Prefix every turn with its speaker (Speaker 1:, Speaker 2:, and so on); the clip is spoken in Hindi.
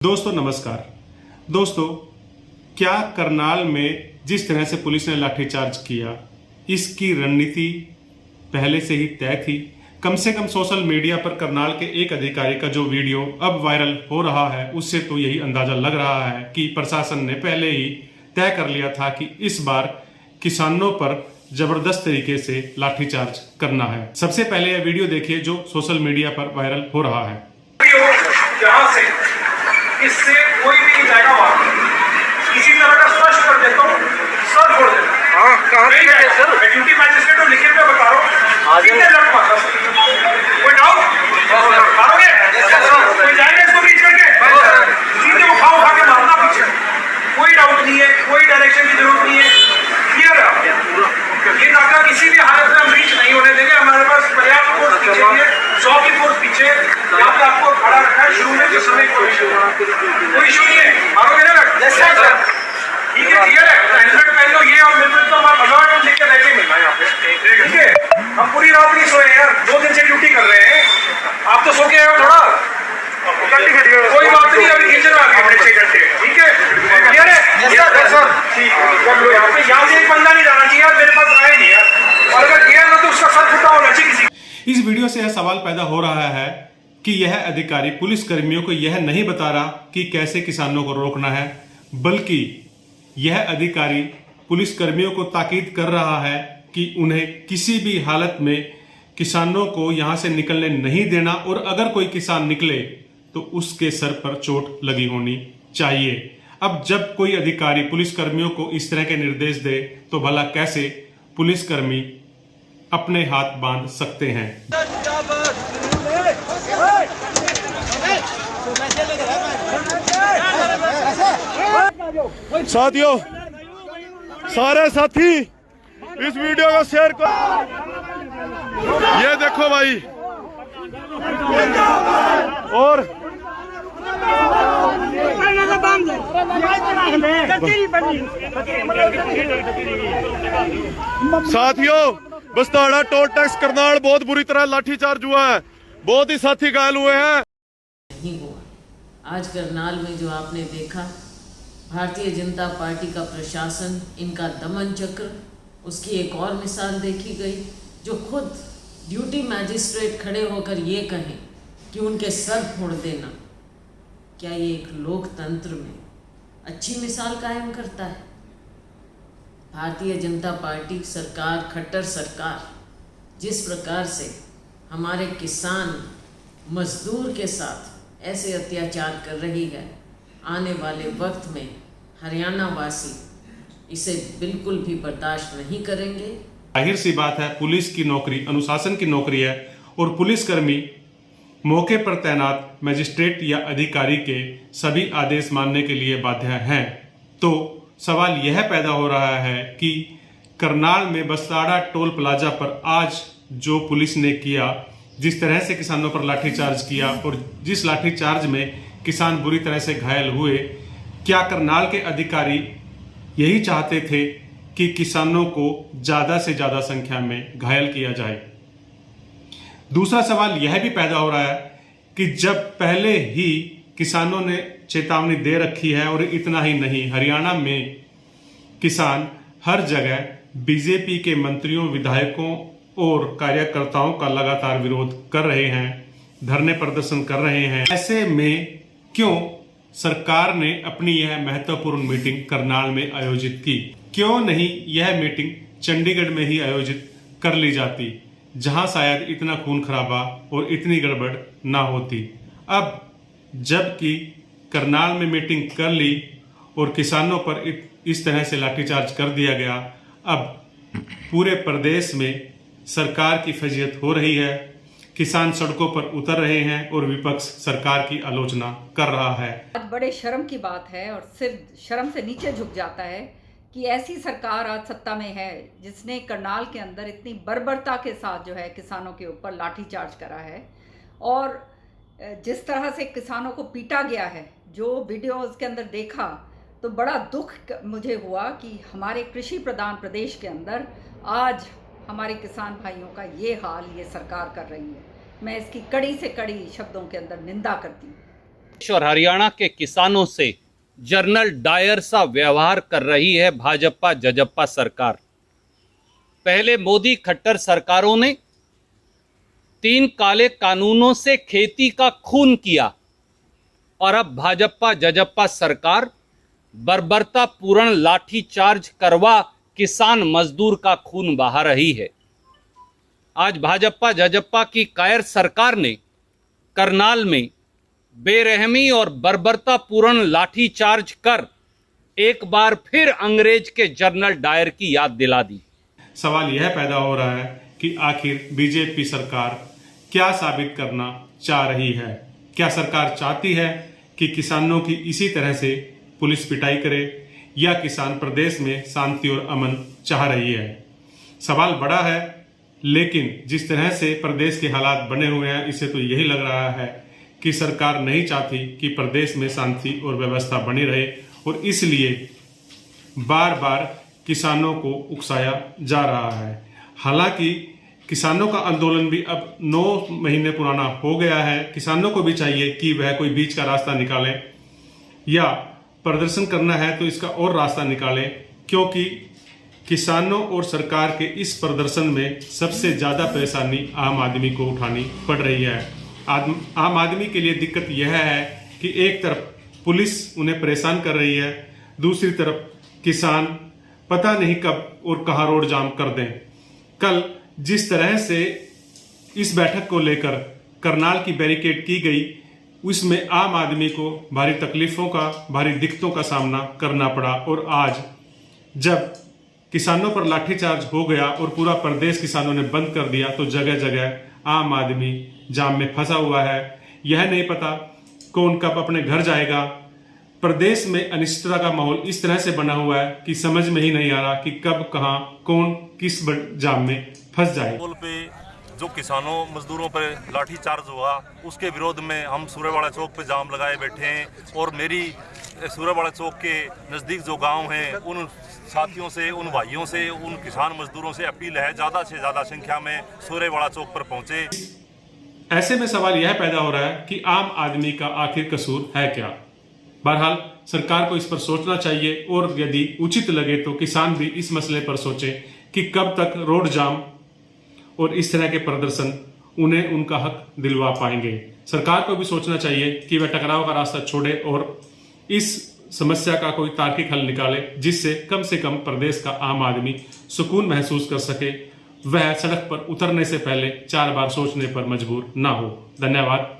Speaker 1: दोस्तों नमस्कार। दोस्तों, क्या करनाल में जिस तरह से पुलिस ने लाठीचार्ज किया, इसकी रणनीति पहले से ही तय थी। कम से कम सोशल मीडिया पर करनाल के एक अधिकारी का जो वीडियो अब वायरल हो रहा है, उससे तो यही अंदाजा लग रहा है कि प्रशासन ने पहले ही तय कर लिया था कि इस बार किसानों पर जबरदस्त तरीके से लाठीचार्ज करना है। सबसे पहले यह वीडियो देखिए जो सोशल मीडिया पर वायरल हो रहा है।
Speaker 2: इससे कोई भी नहीं जाएगा वहां। किसी तरह का सर्च कर देता हूँ, सर छोड़ देता। हाँ, कहाँ से है सर? मैं ड्यूटी मैजिस्ट्रेट हूँ, लिखित में बता रहा हूँ। कितने लट मारा? कोई डाउट? मारोगे? कोई जाएगा इसको बीच करके? सीधे उठा के मारना पीछे। कोई डाउट नहीं है, कोई डायरेक्शन की जरूरत नहीं है। क्लियर है? ये नाका किसी भी हालत में हम रीच नहीं होने देंगे। हमारे पास पर्याप्त फोर्स पीछे है, 100 की फोर्स पीछे यहाँ पे आपको खड़ा रखा है। शुरू में जिस समय कोई इशू नहीं है। मारोगे ना? ठीक है, क्लियर है? हेलमेट पहन लो, ये और हेलमेट तो हमारा अलर्ट लेके बैठे मिलना यहाँ पे। ठीक है, हम पूरी रात नहीं सोए यार, 2 दिन से ड्यूटी कर रहे हैं। आप तो सो के आए हो थोड़ा। कोई बात नहीं, अभी खींच रहा है 6 घंटे। ठीक है, क्लियर है? ठीक है, कर लो। यहाँ से एक बंदा नहीं जाना चाहिए यार, मेरे पास आए नहीं यार। और अगर गया ना तो उसका सर फुटा होना चाहिए किसी।
Speaker 1: इस वीडियो से यह सवाल पैदा हो रहा है कि यह अधिकारी पुलिस कर्मियों को यह नहीं बता रहा कि कैसे किसानों को रोकना है, बल्कि यह अधिकारी पुलिस कर्मियों को ताकीद कर रहा है कि उन्हें किसी भी हालत में किसानों को यहां से निकलने नहीं देना, और अगर कोई किसान निकले तो उसके सर पर चोट लगी होनी चाहिए। अब जब कोई अधिकारी पुलिस कर्मियों को इस तरह के निर्देश दे तो भला कैसे पुलिसकर्मी अपने हाथ बांध सकते हैं।
Speaker 3: साथियों, सारे साथी इस वीडियो को शेयर करो। ये देखो भाई, और साथियों, बस्ताड़ा टोल टैक्स करनाल बहुत बुरी तरह लाठीचार्ज हुआ है। बहुत ही साथी घायल हुए हैं।
Speaker 4: नहीं हुआ। आज करनाल में जो आपने देखा, भारतीय जनता पार्टी का प्रशासन, इनका दमन चक्र, उसकी एक और मिसाल देखी गई, जो खुद ड्यूटी मैजिस्ट्रेट खड़े होकर ये कहें कि उनके सर फोड़ देना। क्या ये एक लोकतंत्र में अच्छी मिसाल कायम करता है? भारतीय जनता पार्टी सरकार, खट्टर सरकार, जिस प्रकार से हमारे किसान मजदूर के साथ ऐसे अत्याचार कर रही है, आने वाले वक्त में हरियाणा वासी इसे बिल्कुल भी बर्दाश्त नहीं करेंगे।
Speaker 1: जाहिर सी बात है, पुलिस की नौकरी अनुशासन की नौकरी है, और पुलिसकर्मी मौके पर तैनात मजिस्ट्रेट या अधिकारी के सभी आदेश मानने के लिए बाध्य हैं। तो सवाल यह पैदा हो रहा है कि करनाल में बस्ताड़ा टोल प्लाजा पर आज जो पुलिस ने किया, जिस तरह से किसानों पर लाठीचार्ज किया, और जिस लाठीचार्ज में किसान बुरी तरह से घायल हुए, क्या करनाल के अधिकारी यही चाहते थे कि किसानों को ज्यादा से ज्यादा संख्या में घायल किया जाए? दूसरा सवाल यह भी पैदा हो रहा है कि जब पहले ही किसानों ने चेतावनी दे रखी है, और इतना ही नहीं, हरियाणा में किसान हर जगह बीजेपी के मंत्रियों, विधायकों और कार्यकर्ताओं का लगातार विरोध कर रहे हैं, धरने प्रदर्शन कर रहे हैं। ऐसे में क्यों सरकार ने अपनी यह महत्वपूर्ण मीटिंग करनाल में आयोजित की? क्यों नहीं यह मीटिंग चंडीगढ़ में ही आयोजित कर ली जाती, जहां शायद इतना खून खराबा और इतनी गड़बड़ ना होती? अब जबकि करनाल में मीटिंग कर ली और किसानों पर इस तरह से लाठीचार्ज कर दिया गया, अब पूरे प्रदेश में सरकार की फजीहत हो रही है, किसान सड़कों पर उतर रहे हैं और विपक्ष सरकार की आलोचना कर रहा है।
Speaker 5: बड़े शर्म की बात है, और सिर शर्म से नीचे झुक जाता है कि ऐसी सरकार आज सत्ता में है जिसने करनाल के अंदर इतनी बर्बरता के साथ जो है किसानों के ऊपर लाठीचार्ज करा है, और जिस तरह से किसानों को पीटा गया है, जो वीडियो उसके अंदर देखा तो बड़ा दुख मुझे हुआ कि हमारे कृषि प्रधान प्रदेश के अंदर आज हमारे किसान भाइयों का ये हाल ये सरकार कर रही है। मैं इसकी कड़ी से कड़ी शब्दों के अंदर निंदा करती हूँ।
Speaker 6: और हरियाणा के किसानों से जनरल डायर सा व्यवहार कर रही है भाजपा जजप्पा सरकार। पहले मोदी खट्टर सरकारों ने 3 काले कानूनों से खेती का खून किया और अब भाजपा जजप्पा सरकार बर्बरतापूर्ण लाठीचार्ज करवा किसान मजदूर का खून बहा रही है। आज भाजपा जजप्पा की कायर सरकार ने करनाल में बेरहमी और बर्बरतापूर्ण लाठीचार्ज कर एक बार फिर अंग्रेज के जनरल डायर की याद दिला दी।
Speaker 1: सवाल यह पैदा हो रहा है कि आखिर बीजेपी सरकार क्या साबित करना चाह रही है। क्या सरकार चाहती है कि किसानों की इसी तरह से पुलिस पिटाई करे, या किसान प्रदेश में शांति और अमन चाह रही है। सवाल बड़ा है, लेकिन जिस तरह से प्रदेश के हालात बने हुए हैं, इससे तो यही लग रहा है कि सरकार नहीं चाहती कि प्रदेश में शांति और व्यवस्था बनी रहे, और इसलिए बार बार किसानों को उकसाया जा रहा है। हालांकि किसानों का आंदोलन भी अब 9 महीने पुराना हो गया है। किसानों को भी चाहिए कि वह कोई बीच का रास्ता निकालें, या प्रदर्शन करना है तो इसका और रास्ता निकालें, क्योंकि किसानों और सरकार के इस प्रदर्शन में सबसे ज़्यादा परेशानी आम आदमी को उठानी पड़ रही है। आम आदमी के लिए दिक्कत यह है कि एक तरफ पुलिस उन्हें परेशान कर रही है, दूसरी तरफ किसान पता नहीं कब और कहाँ रोड जाम कर दें। कल जिस तरह से इस बैठक को लेकर करनाल की बैरिकेड की गई, उसमें आम आदमी को भारी तकलीफों का, भारी दिक्कतों का सामना करना पड़ा, और आज जब किसानों पर लाठीचार्ज हो गया और पूरा प्रदेश किसानों ने बंद कर दिया, तो जगह जगह आम आदमी जाम में फंसा हुआ है। यह नहीं पता कौन कब अपने घर जाएगा। प्रदेश में अनिश्चितता का माहौल इस तरह से बना हुआ है कि समझ में ही नहीं आ रहा कि कब कहां कौन किस जाम में फंस जाए।
Speaker 7: पुल पे जो किसानों मजदूरों पर लाठीचार्ज हुआ, उसके विरोध में हम सूर्यवाड़ा चौक पे जाम लगाए बैठे हैं, और मेरी सूर्यवाड़ा चौक के नज़दीक जो गांव हैं, उन साथियों से, उन भाइयों से, उन किसान मजदूरों से अपील है ज़्यादा से ज़्यादा संख्या में सूर्यवाड़ा चौक पर पहुंचे।
Speaker 1: ऐसे में सवाल यह पैदा हो रहा है कि आम आदमी का आखिर कसूर है क्या। बहरहाल सरकार को इस पर सोचना चाहिए, और यदि उचित लगे तो किसान भी इस मसले पर सोचे कि कब तक रोड जाम और इस तरह के प्रदर्शन उन्हें उनका हक दिलवा पाएंगे। सरकार को भी सोचना चाहिए कि वह टकराव का रास्ता छोड़े और इस समस्या का कोई तार्किक हल निकाले, जिससे कम से कम प्रदेश का आम आदमी सुकून महसूस कर सके, वह सड़क पर उतरने से पहले 4 बार सोचने पर मजबूर ना हो। धन्यवाद।